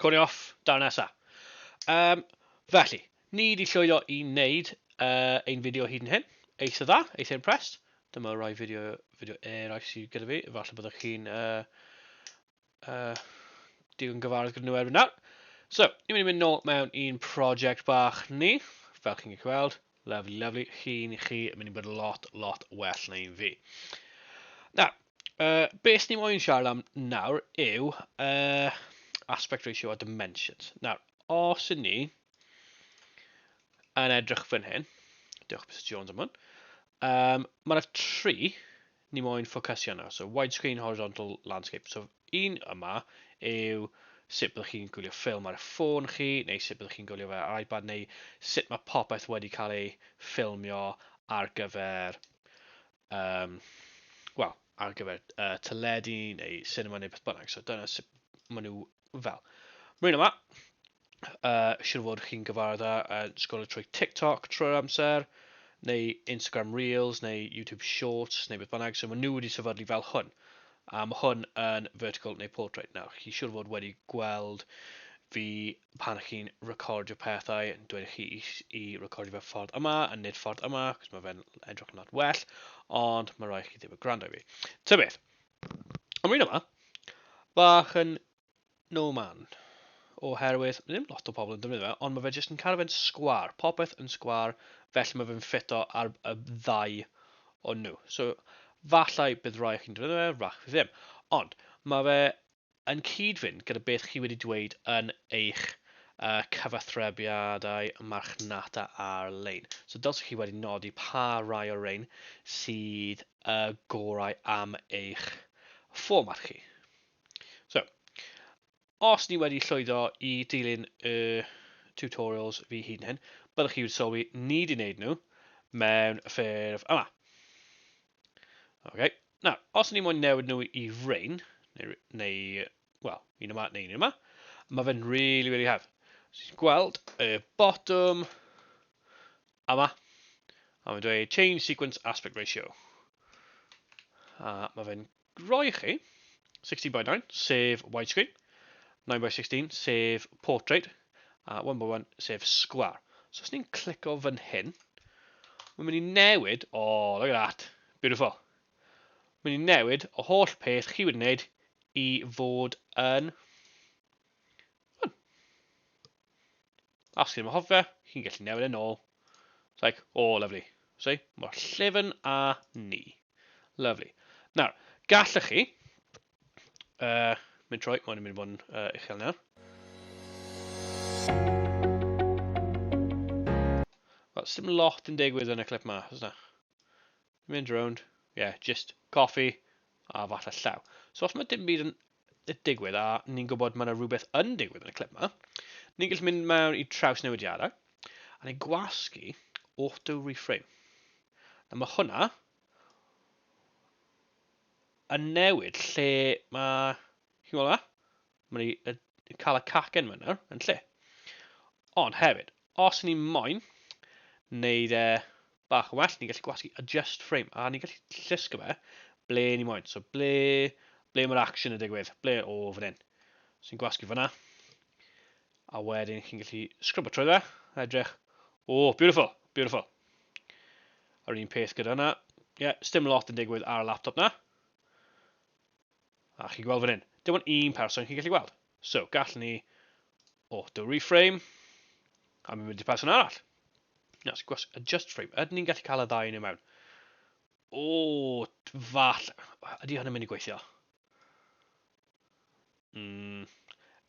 recordio off, dar nesa. Felly, ni wedi llwyddo I wneud ein fideo hyd yn hyn. Eitha dda, eitha impressed. Dyma rai fideo eraill sydd gyda fi. Falle byddwch chi'n digon gyfarwydd gyda nhw erbyn nawr. So, ni'n mynd nôl mewn un prosiect bach ni. Fel chi'n gweld, lovely. Chi'n mynd I bod lot well na un fi. Nawr, beth ni'n moyn siarad am nawr yw aspect ratio a dimensions. Nawr, os ydyn ni yn edrych fan hyn, diolch Mr Jones am hwn, mae'r tri ni moyn ffocysu arno. So, widescreen horizontal landscape. So, un yma yw sut byddwch chi'n gwylio ffilm ar y ffôn chi, neu sut byddwch chi'n gwylio fe ar iPad, neu sut mae popeth wedi cael ei ffilmio ar gyfer, teledu, neu cinema, neu beth bynnag. So, dyna sut maen nhw fel. Rwy'n yma, siwr fod chi'n gyfarwydd â sgolio trwy TikTok trwy'r amser, neu Instagram Reels, neu YouTube Shorts, neu beth bynnag. So, maen nhw wedi sefydlu fel hwn. A mae hwn yn vertical neu portrait. Nawr, chi siwr fod wedi gweld fi pan chi'n recordio pethau, yn dweud chi I recordio fe ffordd yma, a nid ffordd yma, cos mae fe'n edrych yn lot well, ond mae rhaid chi ddim yn gwrando I fi. Ta beth, am rhan yma, bach yn no man, oherwydd, ddim lot o pobl yn defnyddio fe, ond mae fe jyst yn cadw fe'n sgwar, popeth yn sgwar, felly mae fe'n ffito ar y ddau o nhw. So, falle bydd rai chi'n defnyddio fe, rach fi ddim. Ond, mae fe yn cyd-fynd gyda beth chi wedi dweud yn eich cyfathrebiadau marchnata ar-lein. So, dylsech chi wedi nodi pa rai o'r rein sydd gorau am eich fformat chi. So, os ni wedi llwyddo I dilyn tutorials fi hyd yn hyn, byddwch chi wedi sylwi ni wedi wneud nhw mewn y ffurf yma. Okay. Nawr, os ni moyn newid nhw I rein, neu un yma neu un yma, mae fe'n really haf. So, ti'n gweld y bottom yma, a mae'n dweud change sequence aspect ratio. A mae fe'n rhoi chi 16:9, sef widescreen, 9:16, sef portrait, a 1:1, sef sgwar. So, os ni'n clico fan hyn, mae'n mynd I newid, look at that, beautiful. Mae'n mynd I newid o holl peth chi wedi wneud I fod yn hwn. Os chi ddim yn hoffe, chi'n gallu newid yn ôl. It's like, lovely. See, mor llyfn a ni. Lovely. Nawr, gallech chi, mynd troi, mae'n mynd I fod yn uchel nawr. Wel, dim lot yn digwydd yn y clip yma, oes na? Mynd round, just coffee a falle llaw. So os mae dim byd yn digwydd a ni'n gwybod mae yna rhywbeth yn digwydd yn y clip yma, ni'n gallu mynd mewn I traws newidiadau a ni'n gwasgu auto reframe. A mae hwnna yn newid lle mae, chi'n gweld yma? Mae'n cael y cacen yma nawr yn lle. Ond hefyd, os ni'n moyn wneud bach yn well, ni'n gallu gwasgu adjust frame a ni'n gallu llusgo fe ble ni moyn. So ble mae'r action yn digwydd, ble fan hyn. So ni'n gwasgu fyna a wedyn chi'n gallu sgrwbio trwy fe, edrych. Beautiful. Yr un peth gyda hwnna. Sdim lot yn digwydd ar y laptop na. A chi'n gweld fan hyn. Dim ond un person chi'n gallu gweld. So, gallwn ni auto reframe a mi'n mynd I person arall. Now, so adjust frame. Ydyn ni'n gallu cael y ddau yn y mewn? Falle. Ydy hwnna'n mynd I gweithio?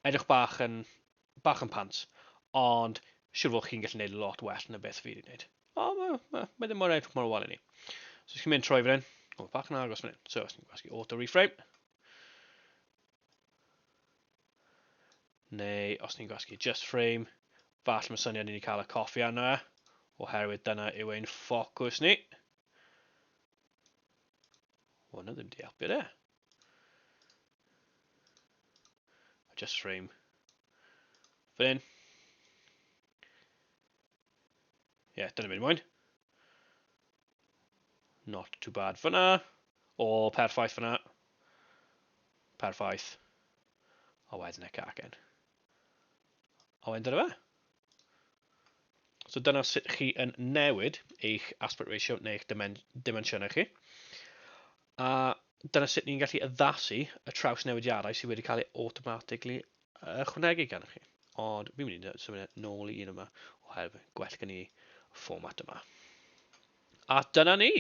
Edrych bach yn pants. Ond, siwr fod chi'n gallu gwneud lot well na beth fi wedi gwneud. Mae ddim mor edrych mor wal I ni. So, chi'n mynd troi fan hyn. Bach yn agos fan hyn. So, os ni'n gwasgu auto reframe. Neu, os ni'n gwasgu adjust frame, falle mae syniad ni wedi cael y coffi arno e, oherwydd dyna yw ein ffocws ni. Hwna ddim di helpu de. Adjust frame. Fan hyn. Dyna beth moyn. Not too bad fyna. Perffaith fyna. Perffaith. A wedyn y cacen. A wedyn dyna fe. So dyna sut chi yn newid eich aspect ratio neu eich dimensiynau chi. A dyna sut ni'n gallu addasu y traws newidiadau sydd wedi cael ei automatically ychwanegu gan chi. Ond fi'n mynd i symud nôl i un yma oherwydd gwell gen i fformat yma. A dyna ni!